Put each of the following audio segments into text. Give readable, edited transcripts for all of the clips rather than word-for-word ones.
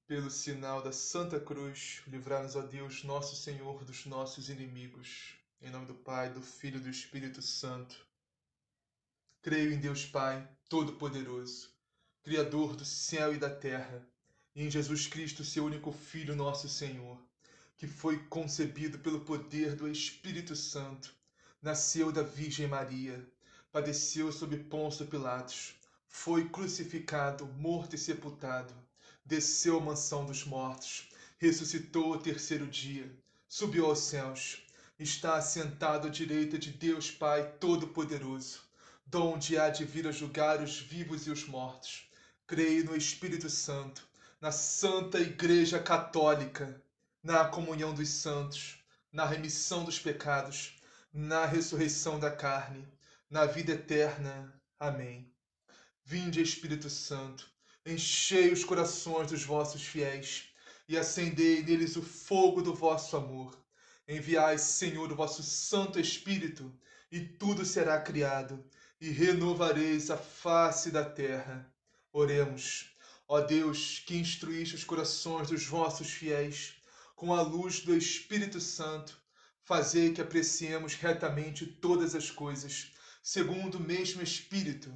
Pelo sinal da Santa Cruz, livrai-nos, ó Deus, nosso Senhor, dos nossos inimigos. Em nome do Pai, do Filho e do Espírito Santo. Creio em Deus Pai, Todo-Poderoso, Criador do céu e da terra, e em Jesus Cristo, seu único Filho, nosso Senhor, que foi concebido pelo poder do Espírito Santo, nasceu da Virgem Maria, padeceu sob Pôncio Pilatos, foi crucificado, morto e sepultado, desceu à mansão dos mortos, ressuscitou ao terceiro dia, subiu aos céus, está assentado à direita de Deus Pai Todo-Poderoso, donde há de vir a julgar os vivos e os mortos. Creio no Espírito Santo, na Santa Igreja Católica, na comunhão dos santos, na remissão dos pecados, na ressurreição da carne, na vida eterna. Amém. Vinde, Espírito Santo, enchei os corações dos vossos fiéis e acendei neles o fogo do vosso amor. Enviai, Senhor, o vosso Santo Espírito, e tudo será criado, e renovareis a face da terra. Oremos. Ó Deus, que instruíste os corações dos vossos fiéis com a luz do Espírito Santo, fazei que apreciemos retamente todas as coisas, segundo o mesmo Espírito,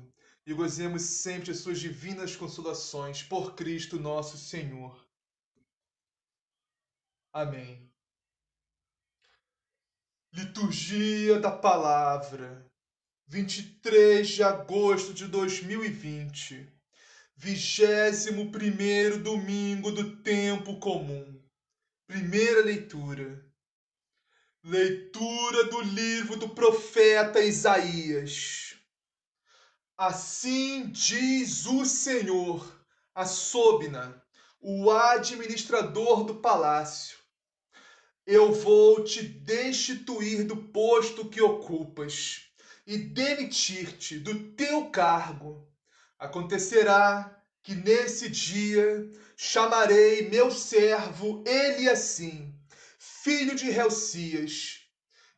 e gozemos sempre de suas divinas consolações, por Cristo nosso Senhor. Amém. Liturgia da Palavra, 23 de agosto de 2020, 21º domingo do tempo comum. Primeira leitura. Leitura do livro do profeta Isaías. Assim diz o Senhor, a Sobna, o administrador do palácio: eu vou te destituir do posto que ocupas e demitir-te do teu cargo. Acontecerá que nesse dia chamarei meu servo Eliasim, filho de Helcias,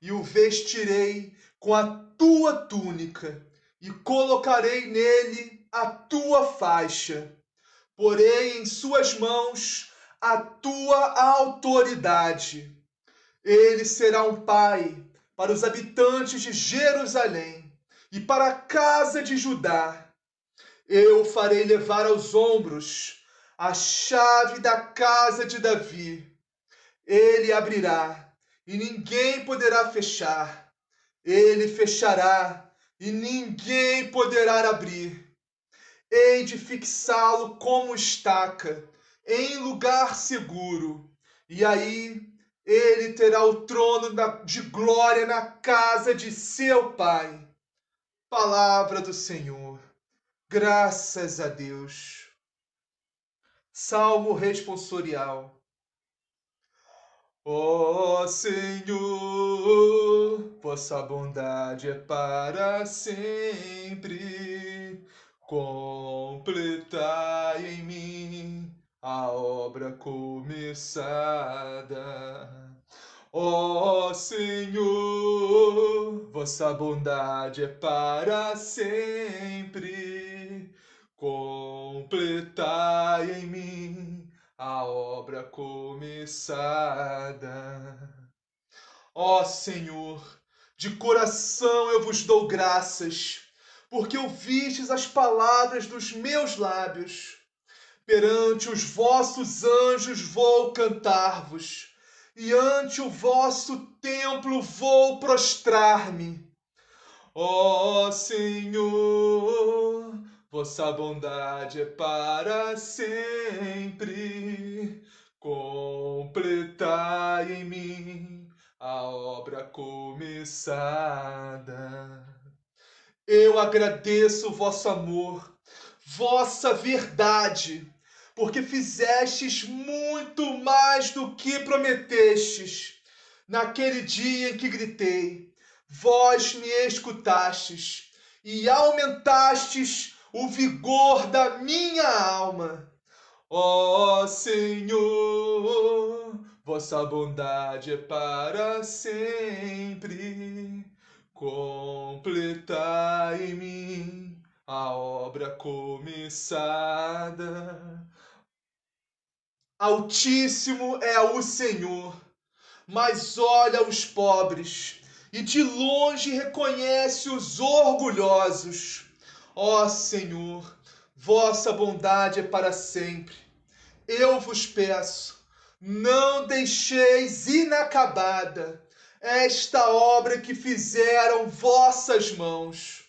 e o vestirei com a tua túnica e colocarei nele a tua faixa. Porei em suas mãos a tua autoridade. Ele será um pai para os habitantes de Jerusalém e para a casa de Judá. Eu farei levar aos ombros a chave da casa de Davi. Ele abrirá e ninguém poderá fechar. Ele fechará e ninguém poderá abrir. Hei de fixá-lo como estaca, em lugar seguro, e aí ele terá o trono de glória na casa de seu pai. Palavra do Senhor. Graças a Deus. Salmo responsorial. Ó Senhor, vossa bondade é para sempre. Completai em mim a obra começada. Ó Senhor, vossa bondade é para sempre. Completai em mim a obra começada. Ó Senhor, de coração eu vos dou graças, porque ouvistes as palavras dos meus lábios. Perante os vossos anjos vou cantar-vos, e ante o vosso templo vou prostrar-me. Ó Senhor, vossa bondade é para sempre. Completai em mim a obra começada. Eu agradeço o vosso amor, vossa verdade, porque fizestes muito mais do que prometestes. Naquele dia em que gritei, vós me escutastes e aumentastes o vigor da minha alma. Ó Senhor, vossa bondade é para sempre. Completai em mim a obra começada. Altíssimo é o Senhor, mas olha os pobres e de longe reconhece os orgulhosos. Ó Senhor, vossa bondade é para sempre. Eu vos peço, não deixeis inacabada esta obra que fizeram vossas mãos.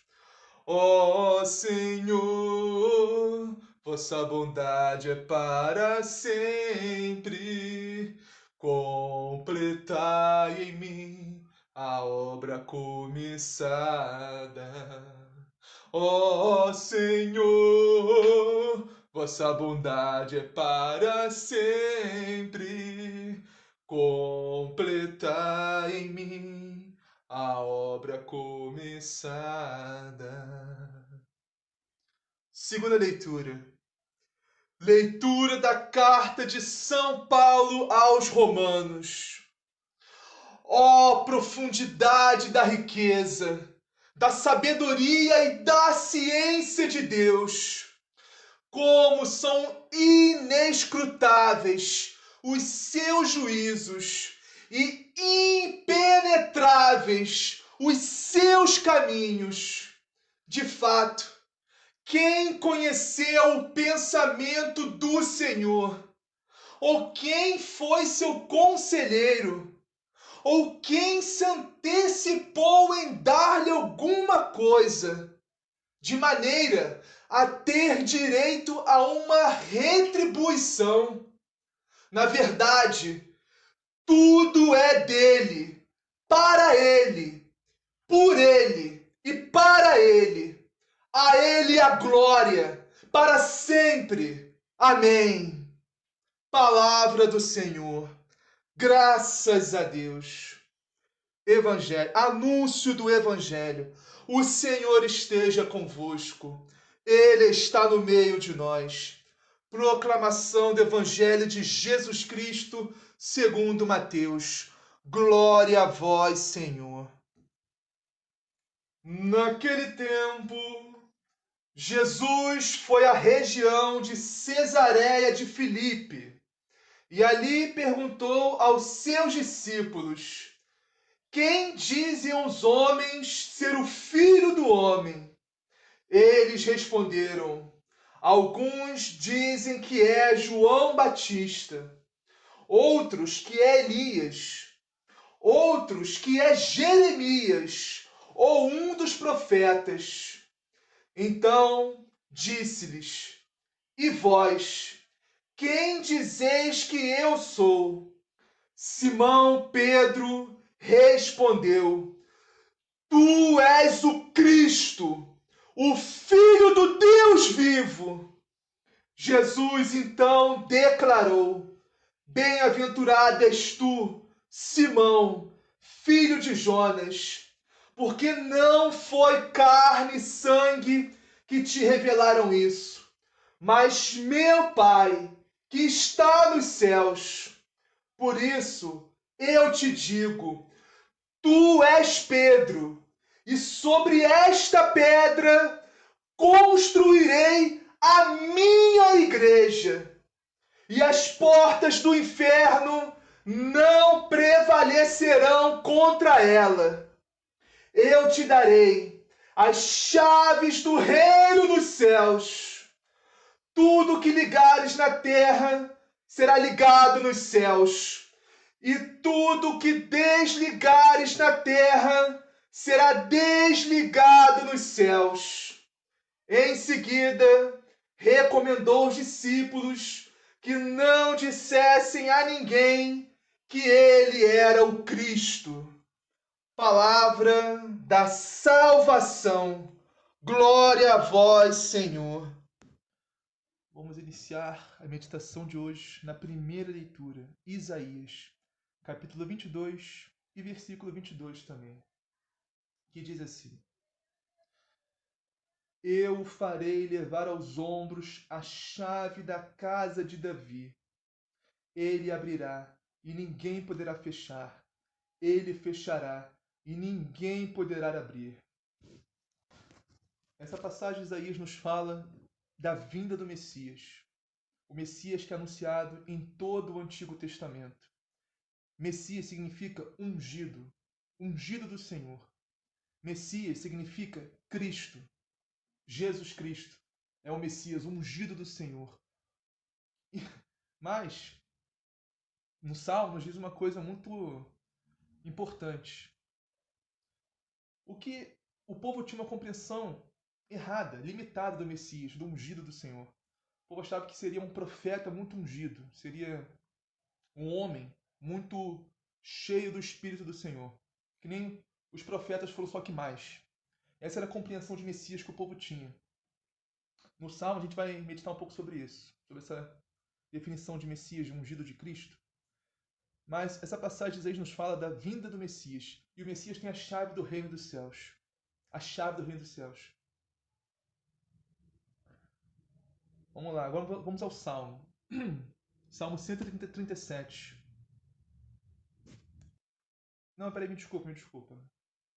Ó Senhor, vossa bondade é para sempre. Completai em mim a obra começada. Ó Senhor, vossa bondade é para sempre. Completai em mim a obra começada. Segunda leitura. Leitura da carta de São Paulo aos Romanos. Ó profundidade da riqueza, da sabedoria e da ciência de Deus! Como são inescrutáveis os seus juízos e impenetráveis os seus caminhos! De fato, quem conheceu o pensamento do Senhor? Ou quem foi seu conselheiro? Ou quem se antecipou em dar-lhe alguma coisa, de maneira a ter direito a uma retribuição? Na verdade, tudo é dele, para ele, por ele e para ele. A ele a glória, para sempre. Amém. Palavra do Senhor. Graças a Deus. Evangelho, anúncio do Evangelho. O Senhor esteja convosco. Ele está no meio de nós. Proclamação do Evangelho de Jesus Cristo, segundo Mateus. Glória a vós, Senhor. Naquele tempo, Jesus foi à região de Cesareia de Filipe e ali perguntou aos seus discípulos: quem dizem os homens ser o Filho do Homem? Eles responderam: alguns dizem que é João Batista, outros que é Elias, outros que é Jeremias ou um dos profetas. Então disse-lhes: e vós, quem dizeis que eu sou? Simão Pedro respondeu: tu és o Cristo, o Filho do Deus vivo. Jesus então declarou: bem-aventurado és tu, Simão, filho de Jonas, porque não foi carne e sangue que te revelaram isso, mas meu Pai que está nos céus. Por isso eu te digo: tu és Pedro, e sobre esta pedra construirei a minha igreja, e as portas do inferno não prevalecerão contra ela. Eu te darei as chaves do reino dos céus. Tudo que ligares na terra será ligado nos céus, e tudo que desligares na terra será desligado nos céus. Em seguida, recomendou aos discípulos que não dissessem a ninguém que ele era o Cristo. Palavra da salvação. Glória a vós, Senhor. Vamos iniciar a meditação de hoje na primeira leitura, Isaías, capítulo 22 e versículo 22 também, que diz assim: eu farei levar aos ombros a chave da casa de Davi. Ele abrirá e ninguém poderá fechar. Ele fechará e ninguém poderá abrir. Essa passagem de Isaías nos fala da vinda do Messias. O Messias que é anunciado em todo o Antigo Testamento. Messias significa ungido, ungido do Senhor. Messias significa Cristo, Jesus Cristo. É o Messias ungido do Senhor. Mas, no Salmo, nos diz uma coisa muito importante. O que o povo tinha uma compreensão errada, limitada do Messias, do ungido do Senhor. O povo achava que seria um profeta muito ungido, seria um homem muito cheio do Espírito do Senhor. Que nem os profetas foram só que mais. Essa era a compreensão de Messias que o povo tinha. No Salmo a gente vai meditar um pouco sobre isso, sobre essa definição de Messias, de ungido de Cristo. Mas essa passagem aí nos fala da vinda do Messias. E o Messias tem a chave do reino dos céus. A chave do reino dos céus. Vamos lá, agora vamos ao Salmo. Salmo 137. Não, peraí, me desculpa.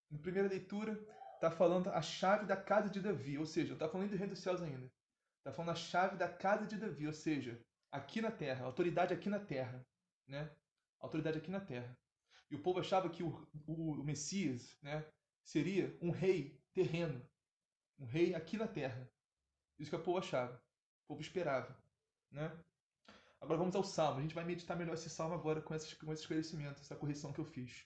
Na primeira leitura, está falando a chave da casa de Davi, ou seja, não está falando do reino dos céus ainda. Está falando a chave da casa de Davi, ou seja, aqui na terra, autoridade aqui na terra. Né? Autoridade aqui na terra. E o povo achava que o Messias, né, seria um rei terreno, um rei aqui na terra. Isso que o povo achava, o povo esperava. Né? Agora vamos ao Salmo. A gente vai meditar melhor esse Salmo agora com esse esclarecimento, essa correção que eu fiz.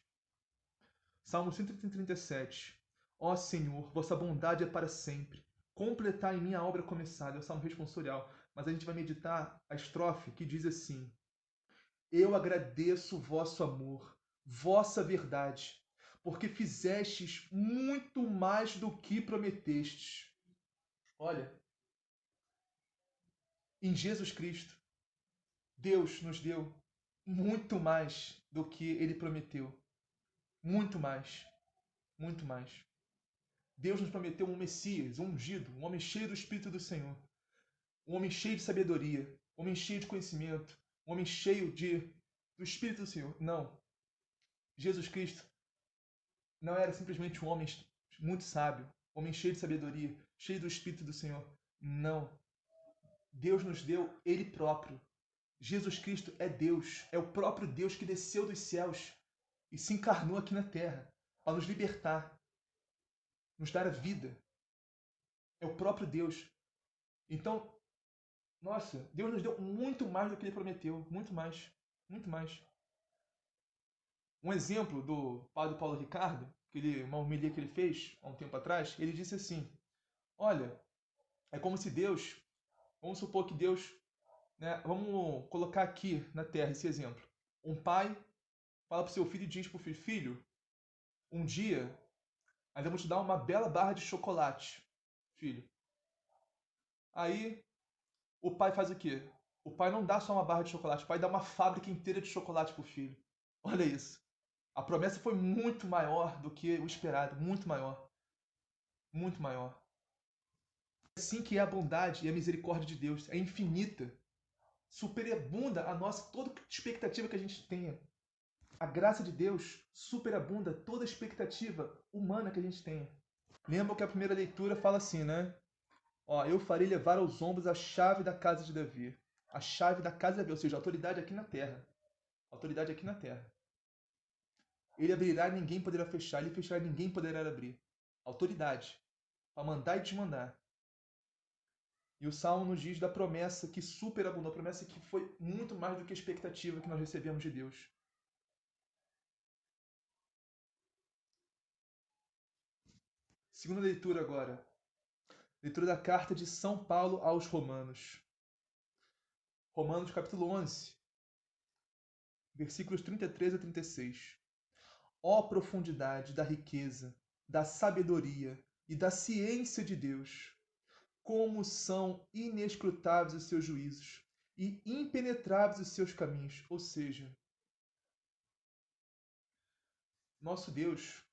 Salmo 137. Ó Senhor, vossa bondade é para sempre. Completar em mim a obra começada. É o Salmo responsorial. Mas a gente vai meditar a estrofe que diz assim: Eu agradeço o vosso amor, vossa verdade, porque fizestes muito mais do que prometestes. Olha, em Jesus Cristo, Deus nos deu muito mais do que ele prometeu. Muito mais. Muito mais. Deus nos prometeu um Messias, um ungido, um homem cheio do Espírito do Senhor. Um homem cheio de sabedoria, um homem cheio de conhecimento, um homem cheio do Espírito do Senhor. Não. Jesus Cristo não era simplesmente um homem muito sábio, um homem cheio de sabedoria, cheio do Espírito do Senhor. Não. Deus nos deu Ele próprio. Jesus Cristo é Deus, é o próprio Deus que desceu dos céus e se encarnou aqui na terra para nos libertar, nos dar a vida. É o próprio Deus. Então, nossa, Deus nos deu muito mais do que Ele prometeu. Muito mais. Muito mais. Um exemplo do padre Paulo Ricardo, uma homilia que ele fez há um tempo atrás, ele disse assim: olha, é como se Deus, vamos supor que Deus, né, vamos colocar aqui na Terra esse exemplo. Um pai fala para o seu filho e diz para o filho: filho, um dia nós vamos te dar uma bela barra de chocolate, filho. Aí o pai faz o quê? O pai não dá só uma barra de chocolate, o pai dá uma fábrica inteira de chocolate para o filho. Olha isso. A promessa foi muito maior do que o esperado, muito maior. Muito maior. É assim que é a bondade e a misericórdia de Deus, é infinita. Superabunda a nossa toda expectativa que a gente tenha. A graça de Deus superabunda toda expectativa humana que a gente tenha. Lembra que a primeira leitura fala assim, né? Ó, eu farei levar aos ombros a chave da casa de Davi. A chave da casa de Davi, ou seja, a autoridade aqui na terra. Autoridade aqui na terra. Ele abrirá e ninguém poderá fechar. Ele fechará e ninguém poderá abrir. Autoridade. Para mandar e desmandar. E o Salmo nos diz da promessa que superabundou, a promessa que foi muito mais do que a expectativa que nós recebemos de Deus. Segunda leitura agora. Leitura da carta de São Paulo aos Romanos. Romanos capítulo 11, versículos 33 a 36. Ó profundidade da riqueza, da sabedoria e da ciência de Deus! Como são inescrutáveis os seus juízos e impenetráveis os seus caminhos. Ou seja, nosso Deus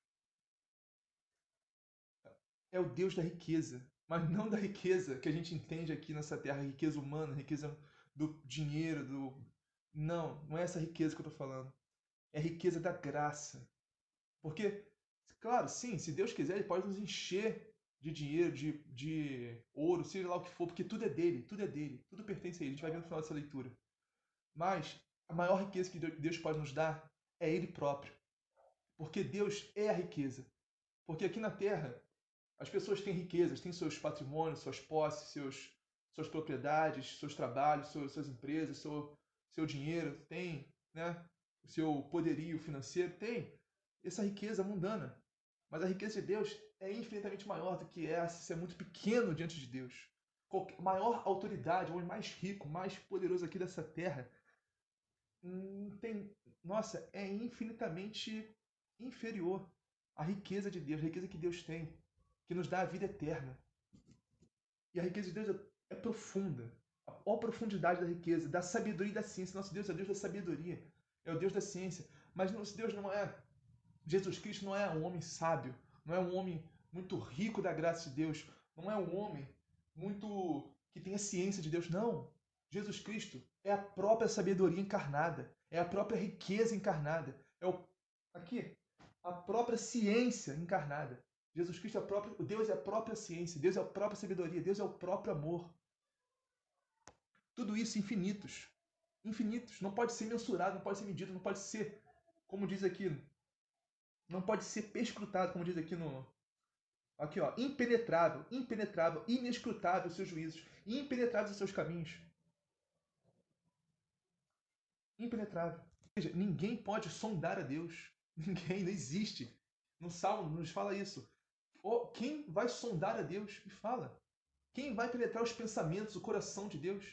é o Deus da riqueza, mas não da riqueza que a gente entende aqui nessa terra, riqueza humana, riqueza do dinheiro, Não, não é essa riqueza que eu estou falando. É a riqueza da graça. Porque, claro, sim, se Deus quiser, Ele pode nos encher de dinheiro, de ouro, seja lá o que for, porque tudo é dele, tudo pertence a ele. A gente vai ver no final dessa leitura. Mas a maior riqueza que Deus pode nos dar é ele próprio. Porque Deus é a riqueza. Porque aqui na Terra, as pessoas têm riquezas, têm seus patrimônios, suas posses, suas propriedades, seus trabalhos, suas empresas, seu dinheiro, tem, né? O seu poderio financeiro, tem essa riqueza mundana. Mas a riqueza de Deus é infinitamente maior do que essa, isso é muito pequeno diante de Deus. Maior autoridade, o homem mais rico, mais poderoso aqui dessa terra, tem, nossa, é infinitamente inferior à riqueza de Deus, a riqueza que Deus tem, que nos dá a vida eterna. E a riqueza de Deus é profunda. A profundidade da riqueza, da sabedoria e da ciência. Nosso Deus é o Deus da sabedoria, é o Deus da ciência. Mas nosso Deus não é. Jesus Cristo não é um homem sábio, não é um homem muito rico da graça de Deus, não é um homem muito que tenha ciência de Deus. Não. Jesus Cristo é a própria sabedoria encarnada, é a própria riqueza encarnada, aqui, a própria ciência encarnada. Jesus Cristo é Deus é a própria ciência, Deus é a própria sabedoria, Deus é o próprio amor. Tudo isso infinitos. Infinitos. Não pode ser mensurado, não pode ser medido, não pode ser, como diz aqui, não pode ser perscrutado, como diz aqui no... Aqui, ó, impenetrável, impenetrável, inescrutável os seus juízos, impenetráveis os seus caminhos. Impenetrável. Ou seja, ninguém pode sondar a Deus. Ninguém, não existe. No Salmo nos fala isso. Quem vai sondar a Deus? Me fala. Quem vai penetrar os pensamentos, o coração de Deus?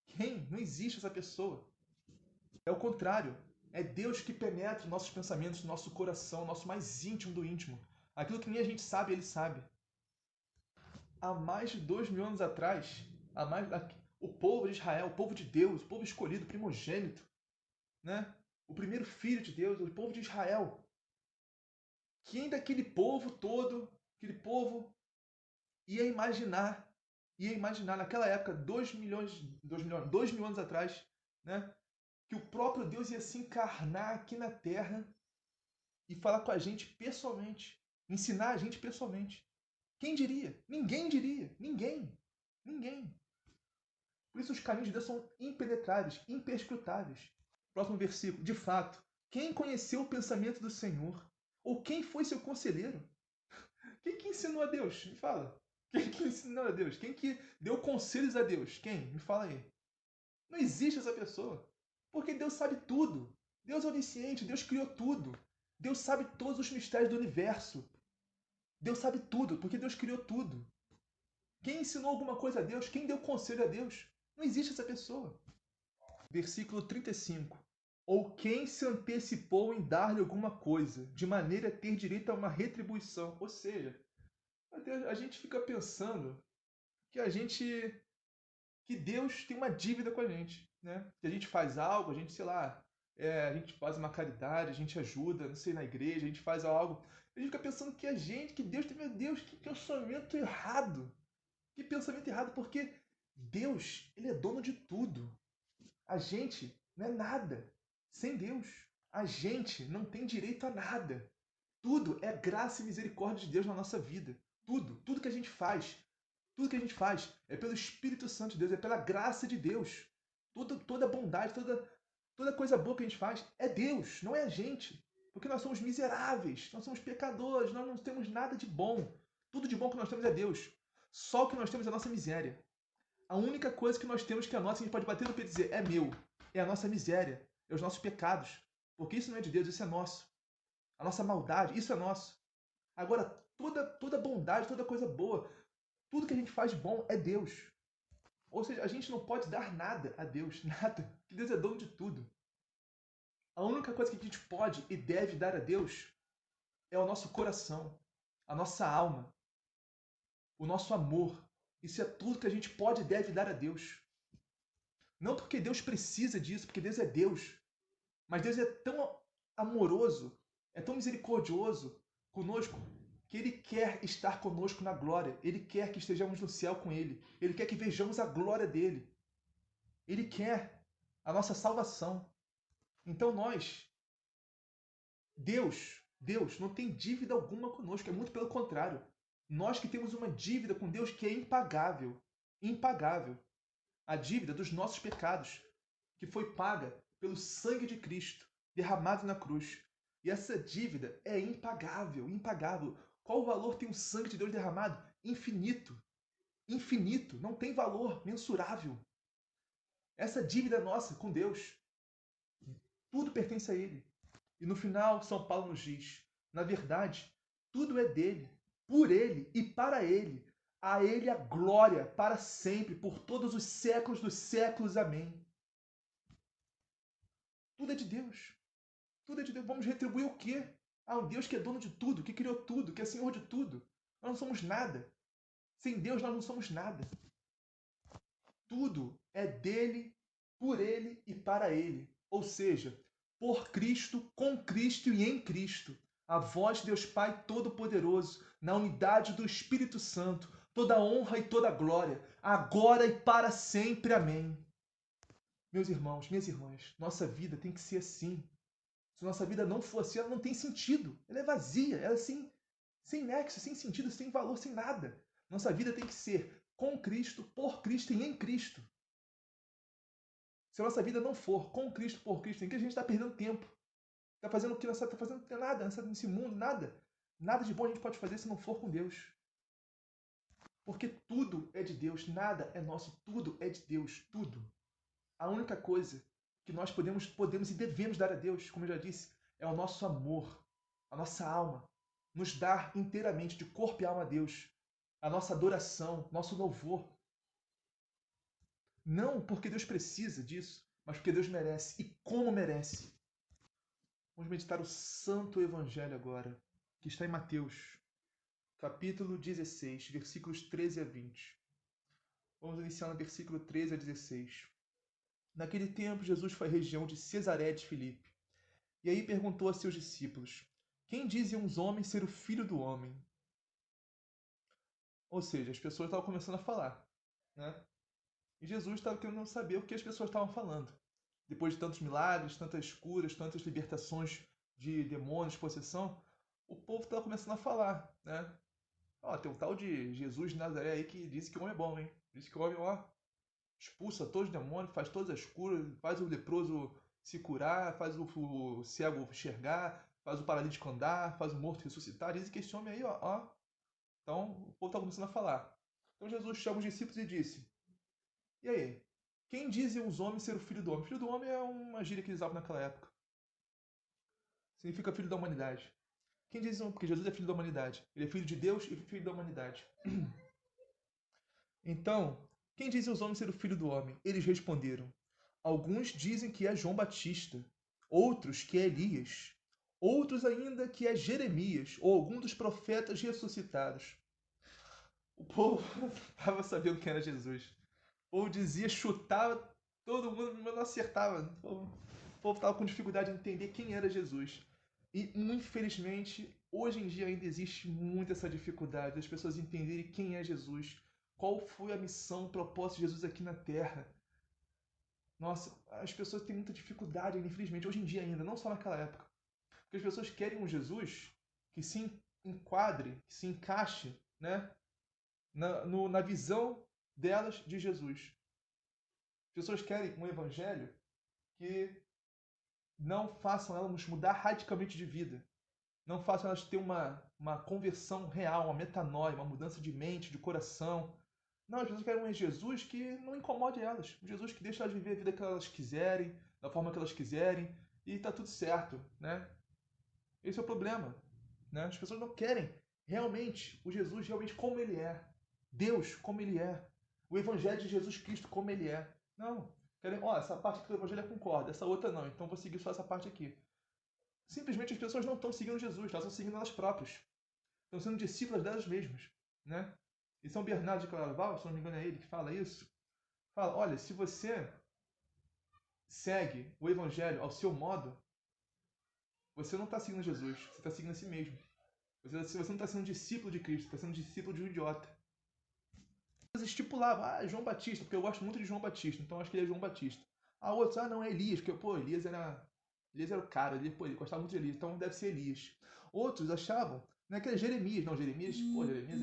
Quem? Não existe essa pessoa. É o contrário. É Deus que penetra nossos pensamentos, nosso coração, nosso mais íntimo do íntimo. Aquilo que nem a gente sabe, Ele sabe. Há mais de 2000 anos atrás, o povo de Israel, o povo de Deus, o povo escolhido, primogênito, né? O primeiro filho de Deus, o povo de Israel. Quem daquele povo todo, aquele povo, ia imaginar naquela época, 2000 anos atrás, né? Que o próprio Deus ia se encarnar aqui na Terra e falar com a gente pessoalmente, ensinar a gente pessoalmente. Quem diria? Ninguém diria. Ninguém. Ninguém. Por isso os caminhos de Deus são impenetráveis, imperscrutáveis. Próximo versículo. De fato, quem conheceu o pensamento do Senhor? Ou quem foi seu conselheiro? Quem que ensinou a Deus? Me fala. Quem que ensinou a Deus? Quem que deu conselhos a Deus? Quem? Me fala aí. Não existe essa pessoa. Porque Deus sabe tudo. Deus é onisciente, Deus criou tudo. Deus sabe todos os mistérios do universo. Deus sabe tudo, porque Deus criou tudo. Quem ensinou alguma coisa a Deus? Quem deu conselho a Deus? Não existe essa pessoa. Versículo 35. Ou quem se antecipou em dar-lhe alguma coisa, de maneira a ter direito a uma retribuição. Ou seja, a gente fica pensando que Deus tem uma dívida com a gente, né? Que a gente faz algo, a gente, sei lá, a gente faz uma caridade, a gente ajuda, não sei, na igreja, a gente faz algo. A gente fica pensando que Deus tem, meu Deus, que pensamento errado. Que pensamento errado, porque Deus, ele é dono de tudo. A gente não é nada sem Deus. A gente não tem direito a nada. Tudo é graça e misericórdia de Deus na nossa vida. Tudo que a gente faz, tudo que a gente faz é pelo Espírito Santo de Deus, é pela graça de Deus. Toda bondade, toda coisa boa que a gente faz é Deus, não é a gente. Porque nós somos miseráveis, nós somos pecadores, nós não temos nada de bom. Tudo de bom que nós temos é Deus. Só o que nós temos é a nossa miséria. A única coisa que nós temos que é nossa, a gente pode bater no pé e dizer, é meu. É a nossa miséria, é os nossos pecados. Porque isso não é de Deus, isso é nosso. A nossa maldade, isso é nosso. Agora, toda bondade, toda coisa boa, tudo que a gente faz de bom é Deus. Ou seja, a gente não pode dar nada a Deus, nada. Porque Deus é dono de tudo. A única coisa que a gente pode e deve dar a Deus é o nosso coração, a nossa alma, o nosso amor. Isso é tudo que a gente pode e deve dar a Deus. Não porque Deus precisa disso, porque Deus é Deus. Mas Deus é tão amoroso, é tão misericordioso conosco, que Ele quer estar conosco na glória. Ele quer que estejamos no céu com Ele. Ele quer que vejamos a glória dEle. Ele quer a nossa salvação. Então Deus não tem dívida alguma conosco. É muito pelo contrário. Nós que temos uma dívida com Deus que é impagável. Impagável. A dívida dos nossos pecados, que foi paga pelo sangue de Cristo, derramado na cruz. E essa dívida é impagável, impagável. Qual o valor tem o sangue de Deus derramado? Infinito. Infinito. Não tem valor mensurável. Essa dívida é nossa com Deus. Tudo pertence a Ele. E no final, São Paulo nos diz, na verdade, tudo é dele, por Ele e para Ele. A Ele a glória para sempre, por todos os séculos dos séculos. Amém. Tudo é de Deus. Tudo é de Deus. Vamos retribuir o quê? A um Deus que é dono de tudo, que criou tudo, que é Senhor de tudo. Nós não somos nada. Sem Deus nós não somos nada. Tudo é dele, por Ele e para Ele. Ou seja, por Cristo, com Cristo e em Cristo. A vós, Deus Pai Todo-Poderoso, na unidade do Espírito Santo, toda honra e toda glória, agora e para sempre. Amém. Meus irmãos, minhas irmãs, nossa vida tem que ser assim. Se nossa vida não for assim, ela não tem sentido. Ela é vazia, ela é assim, sem nexo, sem sentido, sem valor, sem nada. Nossa vida tem que ser com Cristo, por Cristo e em Cristo. Se a nossa vida não for com Cristo, por Cristo, em que a gente está perdendo tempo. Está fazendo o que está fazendo nada nesse mundo, nada. Nada de bom a gente pode fazer se não for com Deus. Porque tudo é de Deus, nada é nosso, tudo é de Deus, tudo. A única coisa que nós podemos e devemos dar a Deus, como eu já disse, é o nosso amor, a nossa alma. Nos dar inteiramente, de corpo e alma a Deus. A nossa adoração, nosso louvor. Não porque Deus precisa disso, mas porque Deus merece. E como merece. Vamos meditar o Santo Evangelho agora, que está em Mateus, capítulo 16, versículos 13 a 20. Vamos iniciar no versículo 13 a 16. Naquele tempo, Jesus foi à região de Cesaré de Filipe. E aí perguntou a seus discípulos: quem dizem os homens ser o Filho do Homem? Ou seja, as pessoas estavam começando a falar, né? E Jesus estava querendo saber o que as pessoas estavam falando. Depois de tantos milagres, tantas curas, tantas libertações de demônios, possessão, o povo estava começando a falar, né? Ó, tem um tal de Jesus de Nazaré aí que disse que o homem é bom, hein? Disse que o homem, ó, expulsa todos os demônios, faz todas as curas, faz o leproso se curar, faz o cego enxergar, faz o paralítico andar, faz o morto ressuscitar. Dizem que esse homem aí, ó. Então, o povo está começando a falar. Então Jesus chama os discípulos e disse: e aí? Quem dizem os homens ser o filho do homem? Filho do homem é uma gíria que eles usavam naquela época. Significa filho da humanidade. Quem diz porque Jesus é filho da humanidade? Ele é filho de Deus e filho da humanidade. Então, quem dizem os homens ser o filho do homem? Eles responderam: alguns dizem que é João Batista, outros que é Elias, outros ainda que é Jeremias ou algum dos profetas ressuscitados. O povo estava sabendo quem era Jesus. O povo dizia, chutava, todo mundo, mas não acertava. O povo estava com dificuldade de entender quem era Jesus. E, infelizmente, hoje em dia ainda existe muito essa dificuldade das pessoas entenderem quem é Jesus, qual foi a missão, o propósito de Jesus aqui na Terra. Nossa, as pessoas têm muita dificuldade, infelizmente, hoje em dia ainda, não só naquela época. Porque as pessoas querem um Jesus que se enquadre, que se encaixe, né, na visão delas de Jesus. As pessoas querem um evangelho que não façam elas mudar radicalmente de vida. Não façam elas ter uma conversão real, uma metanoia, uma mudança de mente, de coração. Não, as pessoas querem um Jesus que não incomode elas. Um Jesus que deixa elas viver a vida que elas quiserem, da forma que elas quiserem, e está tudo certo, né? Esse é o problema, né? As pessoas não querem realmente o Jesus realmente como ele é. Deus como ele é. O evangelho de Jesus Cristo como ele é. Não. Querem, ó, essa parte aqui do evangelho eu concordo, essa outra não, então vou seguir só essa parte aqui. Simplesmente as pessoas não estão seguindo Jesus, elas estão seguindo elas próprias. Estão sendo discípulas delas mesmas, né? E São Bernardo de Claraval, se não me engano é ele que fala isso, fala, olha, se você segue o evangelho ao seu modo, você não está seguindo Jesus, você está seguindo a si mesmo. Se você não está sendo discípulo de Cristo, está sendo discípulo de um idiota. Eles estipulavam, João Batista, porque eu gosto muito de João Batista, então acho que ele é João Batista. A outra, não, é Elias, porque, pô, Elias era o cara, ele gostava muito de Elias, então deve ser Elias. Outros achavam, Não é aquele Jeremias, não. Jeremias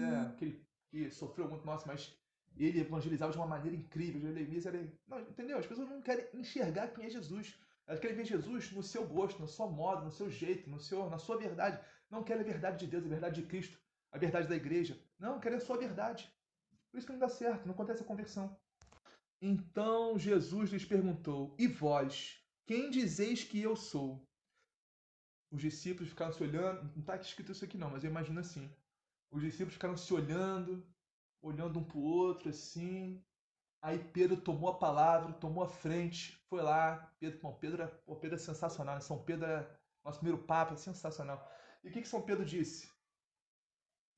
é aquele que sofreu muito, nossa, mas ele evangelizava de uma maneira incrível. Jeremias era. Não, entendeu? As pessoas não querem enxergar quem é Jesus. Elas querem ver Jesus no seu gosto, no seu modo, no seu jeito, na sua verdade. Não querem a verdade de Deus, a verdade de Cristo, a verdade da igreja. Não, querem a sua verdade. Por isso que não dá certo, não acontece a conversão. Então Jesus lhes perguntou: E vós, quem dizeis que eu sou? Os discípulos ficaram se olhando. Não está escrito isso aqui não, mas eu imagino assim. Os discípulos ficaram se olhando, olhando um para o outro assim. Aí Pedro tomou a palavra, tomou a frente, foi lá. Pedro é sensacional, né? São Pedro é nosso primeiro papa, é sensacional. E o que São Pedro disse?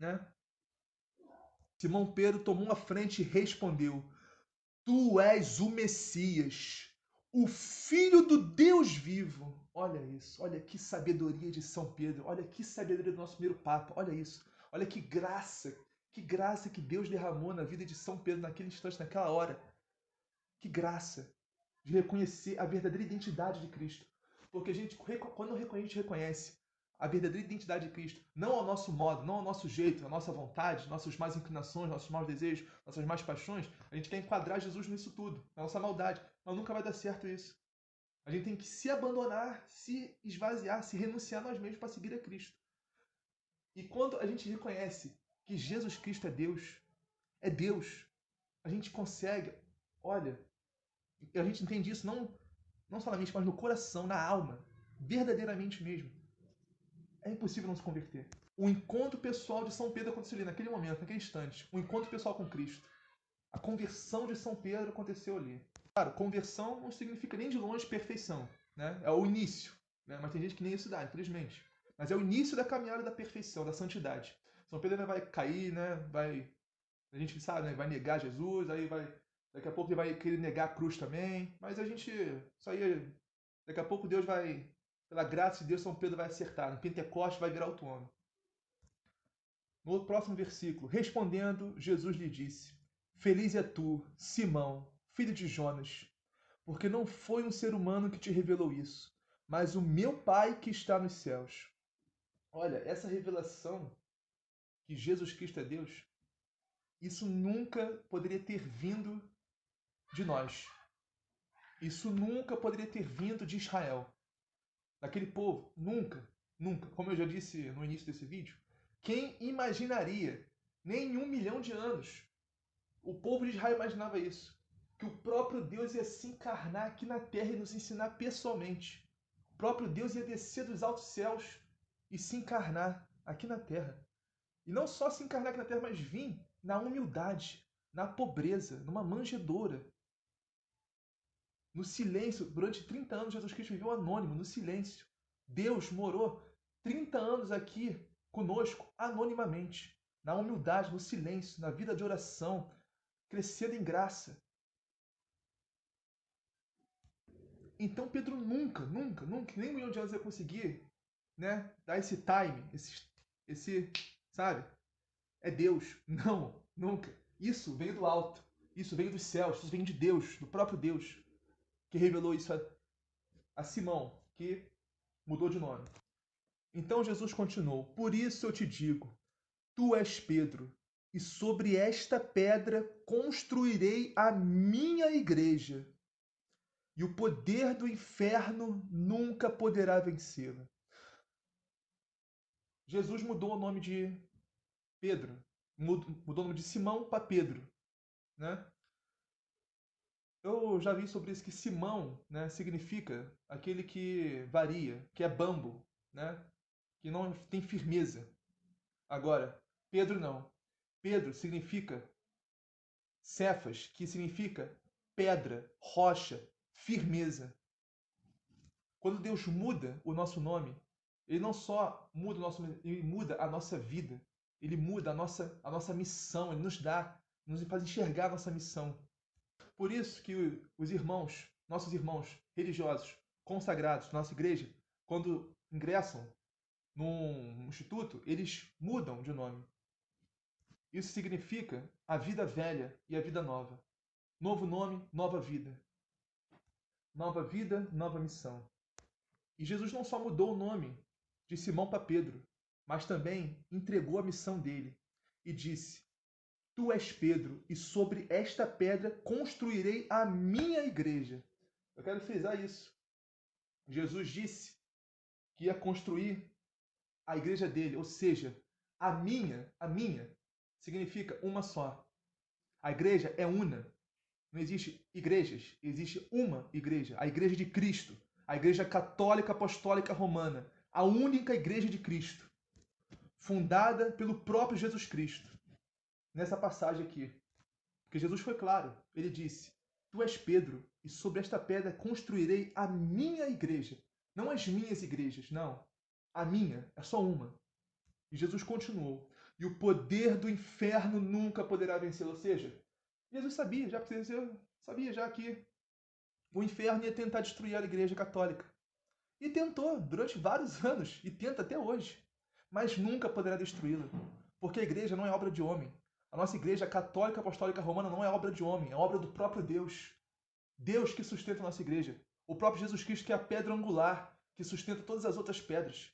Né? Simão Pedro tomou a frente e respondeu: Tu és o Messias, o Filho do Deus vivo. Olha isso, olha que sabedoria de São Pedro, olha que sabedoria do nosso primeiro Papa, olha isso. Olha que graça que Deus derramou na vida de São Pedro naquele instante, naquela hora. Que graça de reconhecer a verdadeira identidade de Cristo. Porque quando a gente reconhece a verdadeira identidade de Cristo, não ao nosso modo, não ao nosso jeito, à nossa vontade, nossas más inclinações, nossos maus desejos, nossas más paixões, a gente quer enquadrar Jesus nisso tudo, na nossa maldade. Mas nunca vai dar certo isso. A gente tem que se abandonar, se esvaziar, se renunciar a nós mesmos para seguir a Cristo. E quando a gente reconhece que Jesus Cristo é Deus, a gente consegue, olha, a gente entende isso não só na mente, mas no coração, na alma, verdadeiramente mesmo. É impossível não se converter. O encontro pessoal de São Pedro aconteceu ali, naquele momento, naquele instante. O encontro pessoal com Cristo. A conversão de São Pedro aconteceu ali. Claro, conversão não significa nem de longe perfeição, né? É o início, né? Mas tem gente que nem isso dá, infelizmente. Mas é o início da caminhada da perfeição, da santidade. São Pedro ainda vai cair, né? A gente sabe, né? Vai negar Jesus, daqui a pouco ele vai querer negar a cruz também. Mas daqui a pouco Deus vai, pela graça de Deus, São Pedro vai acertar. No Pentecostes vai virar outro homem. No próximo versículo, respondendo, Jesus lhe disse: Feliz é tu, Simão, filho de Jonas, porque não foi um ser humano que te revelou isso, mas o meu Pai que está nos céus. Olha, essa revelação que Jesus Cristo é Deus, isso nunca poderia ter vindo de nós. Isso nunca poderia ter vindo de Israel, daquele povo. Nunca, nunca. Como eu já disse no início desse vídeo, quem imaginaria, nem em 1 milhão de anos, o povo de Israel imaginava isso, que o próprio Deus ia se encarnar aqui na terra e nos ensinar pessoalmente. O próprio Deus ia descer dos altos céus e se encarnar aqui na terra. E não só se encarnar aqui na terra, mas vir na humildade, na pobreza, numa manjedoura, no silêncio. Durante 30 anos, Jesus Cristo viveu anônimo, no silêncio. Deus morou 30 anos aqui conosco, anonimamente, na humildade, no silêncio, na vida de oração, crescendo em graça. Então Pedro nunca, nem 1 milhão de anos ia conseguir, né, dar esse time, sabe? É Deus. Não, nunca. Isso veio do alto. Isso veio dos céus. Isso vem de Deus, do próprio Deus, que revelou isso a Simão, que mudou de nome. Então Jesus continuou: Por isso eu te digo, tu és Pedro, e sobre esta pedra construirei a minha igreja, e o poder do inferno nunca poderá vencê-la. Jesus mudou o nome de Pedro, mudou o nome de Simão para Pedro, né? Eu já vi sobre isso que Simão, né, significa aquele que varia, que é bambo, né, que não tem firmeza. Agora, Pedro não. Pedro significa Cefas, que significa pedra, rocha, firmeza. Quando Deus muda o nosso nome, Ele não só muda o nosso nome, Ele muda a nossa vida. Ele muda a nossa missão, Ele nos faz enxergar a nossa missão. Por isso que os irmãos, nossos irmãos religiosos, consagrados, nossa igreja, quando ingressam num instituto, eles mudam de nome. Isso significa a vida velha e a vida nova. Novo nome, nova vida. Nova vida, nova missão. E Jesus não só mudou o nome de Simão para Pedro, mas também entregou a missão dele e disse: Tu és Pedro, e sobre esta pedra construirei a minha igreja. Eu quero frisar isso. Jesus disse que ia construir a igreja dele, ou seja, a minha, significa uma só. A igreja é una. Não existe igrejas, existe uma igreja, a igreja de Cristo, a igreja católica apostólica romana, a única igreja de Cristo, fundada pelo próprio Jesus Cristo. Nessa passagem aqui, porque Jesus foi claro, ele disse: Tu és Pedro, e sobre esta pedra construirei a minha igreja. Não as minhas igrejas, não. A minha é só uma. E Jesus continuou: E o poder do inferno nunca poderá vencê-lo. Ou seja, Jesus sabia já que o inferno ia tentar destruir a igreja católica. E tentou durante vários anos, e tenta até hoje. Mas nunca poderá destruí-la. Porque a igreja não é obra de homem. A nossa igreja católica apostólica romana não é obra de homem, é obra do próprio Deus. Deus que sustenta a nossa igreja. O próprio Jesus Cristo que é a pedra angular, que sustenta todas as outras pedras.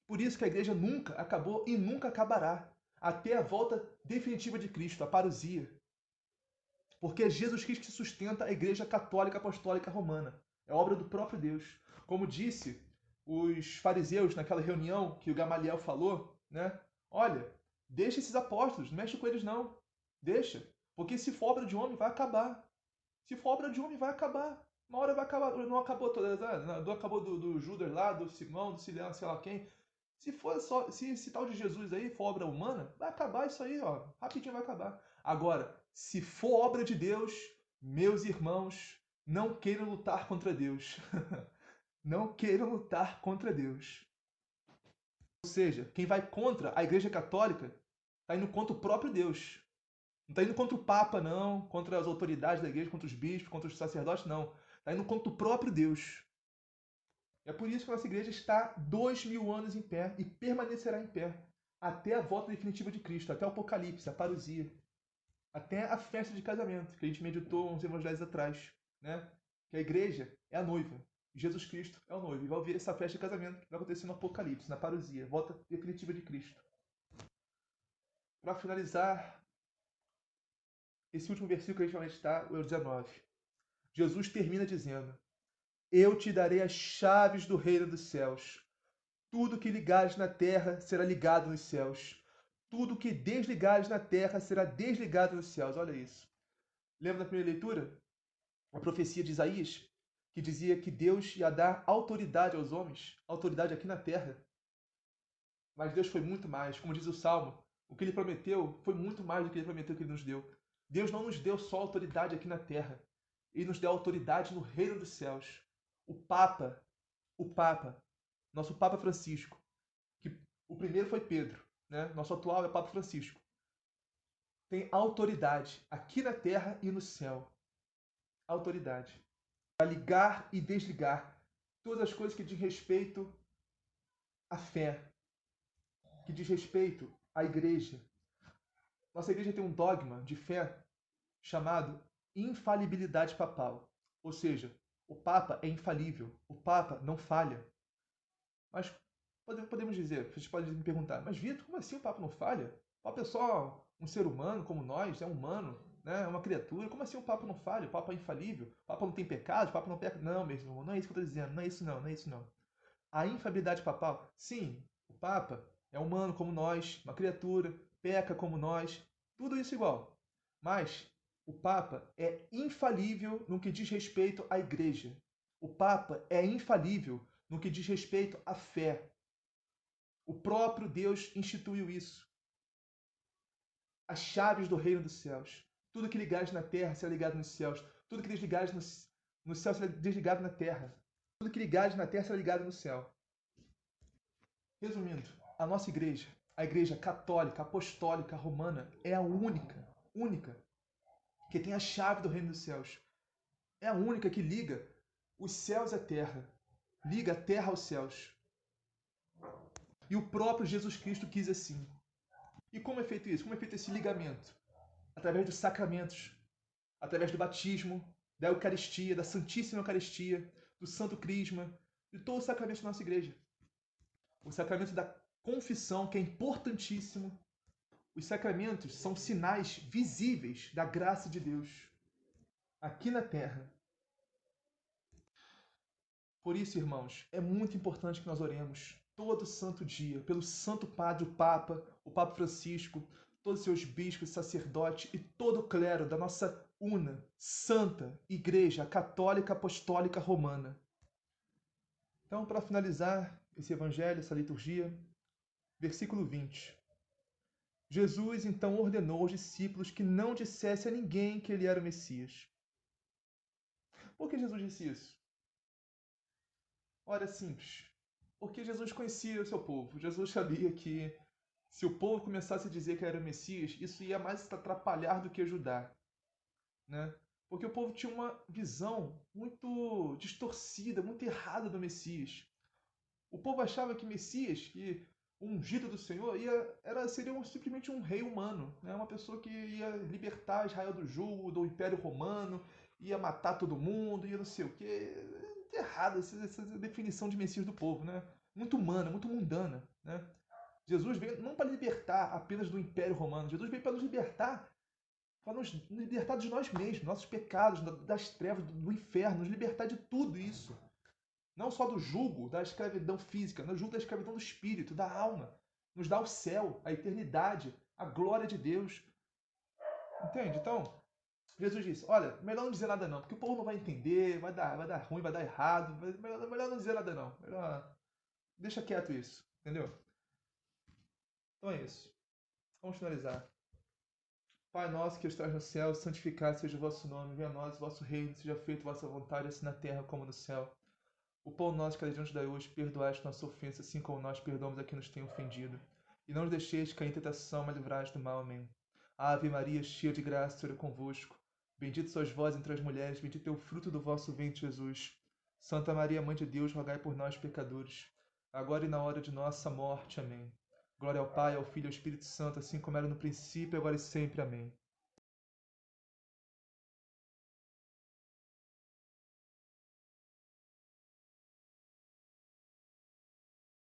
Por isso que a igreja nunca acabou e nunca acabará, até a volta definitiva de Cristo, a parousia. Porque é Jesus Cristo que sustenta a igreja católica apostólica romana. É obra do próprio Deus. Como disse os fariseus naquela reunião que o Gamaliel falou, né? Olha, deixa esses apóstolos, não mexe com eles não. Deixa. Porque se for obra de homem, vai acabar. Se for obra de homem, vai acabar. Uma hora vai acabar. Não acabou todas, não acabou do Judas lá, do Simão, do Silão, sei lá quem. Se for só, se esse tal de Jesus aí for obra humana, vai acabar isso aí, ó. Rapidinho vai acabar. Agora, se for obra de Deus, meus irmãos, não queiram lutar contra Deus. Não queiram lutar contra Deus. Ou seja, quem vai contra a Igreja Católica está indo contra o próprio Deus. Não está indo contra o Papa, não, contra as autoridades da igreja, contra os bispos, contra os sacerdotes, não. Está indo contra o próprio Deus. É por isso que a nossa igreja está 2000 anos em pé e permanecerá em pé até a volta definitiva de Cristo, até o Apocalipse, a parousia, até a festa de casamento, que a gente meditou uns evangelhos atrás, né? Que a igreja é a noiva, e Jesus Cristo é o noivo, e vai ouvir essa festa de casamento que vai acontecer no Apocalipse, na parousia, volta definitiva de Cristo. Para finalizar, esse último versículo que a gente vai meditar é o 19. Jesus termina dizendo: Eu te darei as chaves do reino dos céus. Tudo que ligares na terra será ligado nos céus. Tudo que desligares na terra será desligado nos céus. Olha isso. Lembra da primeira leitura? A profecia de Isaías, que dizia que Deus ia dar autoridade aos homens, autoridade aqui na terra. Mas Deus foi muito mais. Como diz o Salmo, o que ele prometeu foi muito mais do que ele prometeu que ele nos deu. Deus não nos deu só autoridade aqui na terra. Ele nos deu autoridade no reino dos céus. O Papa, nosso Papa Francisco, que o primeiro foi Pedro, né? Nosso atual é o Papa Francisco. Tem autoridade aqui na terra e no céu. Autoridade para ligar e desligar todas as coisas que diz respeito à fé, que diz respeito à igreja. Nossa igreja tem um dogma de fé chamado infalibilidade papal. Ou seja, o Papa é infalível, o Papa não falha. Mas podemos dizer, vocês podem me perguntar, mas Vitor, como assim o Papa não falha? O Papa é só um ser humano como nós, é humano, né? É uma criatura. Como assim o Papa não falha? O Papa é infalível? O Papa não tem pecado? O Papa não peca? Não, meu irmão, não é isso que eu estou dizendo. Não é isso não, não é isso não. A infalibilidade papal, sim, o Papa é humano como nós, uma criatura, peca como nós, tudo isso igual. Mas o Papa é infalível no que diz respeito à Igreja. O Papa é infalível no que diz respeito à fé. O próprio Deus instituiu isso. As chaves do reino dos céus. Tudo que ligares na terra será ligado nos céus. Tudo que desligares no céu será desligado na terra. Tudo que ligares na terra será ligado no céu. Resumindo, a nossa igreja, a igreja católica, apostólica, romana, é a única, que tem a chave do reino dos céus. É a única que liga os céus à terra. Liga a terra aos céus. E o próprio Jesus Cristo quis assim. E como é feito isso? Como é feito esse ligamento? Através dos sacramentos, através do batismo, da Eucaristia, da Santíssima Eucaristia, do Santo Crisma, de todos os sacramentos da nossa igreja. O sacramento da confissão, que é importantíssimo. Os sacramentos são sinais visíveis da graça de Deus aqui na terra. Por isso, irmãos, é muito importante que nós oremos todo santo dia pelo Santo Padre, o Papa Francisco, todos os seus bispos, sacerdotes e todo o clero da nossa una, santa Igreja Católica Apostólica Romana. Então, para finalizar esse evangelho, essa liturgia, versículo 20. Jesus então ordenou aos discípulos que não dissesse a ninguém que ele era o Messias. Por que Jesus disse isso? Ora, é simples. Porque Jesus conhecia o seu povo. Jesus sabia que se o povo começasse a dizer que era o Messias, isso ia mais atrapalhar do que ajudar, né? Porque o povo tinha uma visão muito distorcida, muito errada do Messias. O povo achava que Messias, que o ungido do Senhor, seria simplesmente um rei humano, né? Uma pessoa que ia libertar Israel do jugo, do Império Romano, ia matar todo mundo, ia não sei o quê. Muito errada essa definição de Messias do povo, né? Muito humana, muito mundana, né? Jesus veio não para libertar apenas do Império Romano, Jesus veio para nos libertar de nós mesmos, nossos pecados, das trevas, do inferno, nos libertar de tudo isso. Não só do jugo da escravidão física, no jugo da escravidão do espírito, da alma. Nos dá o céu, a eternidade, a glória de Deus. Entende? Então, Jesus disse, olha, melhor não dizer nada não, porque o povo não vai entender, vai dar ruim, vai dar errado, melhor não dizer nada não. Deixa quieto isso, entendeu? Então é isso. Vamos finalizar. Pai nosso que estás no céu, santificado seja o vosso nome, venha a nós o vosso reino, seja feita a vossa vontade, assim na terra como no céu. O pão nosso que cada dia nos dai hoje, perdoai as nossas ofensas, assim como nós perdoamos a quem nos tem ofendido. E não nos deixeis cair em tentação, mas livrai-nos do mal. Amém. Ave Maria, cheia de graça, o Senhor é convosco. Bendito sois vós entre as mulheres, bendito é o fruto do vosso ventre, Jesus. Santa Maria, Mãe de Deus, rogai por nós, pecadores, agora e na hora de nossa morte. Amém. Glória ao Pai, ao Filho e ao Espírito Santo, assim como era no princípio, agora e sempre. Amém.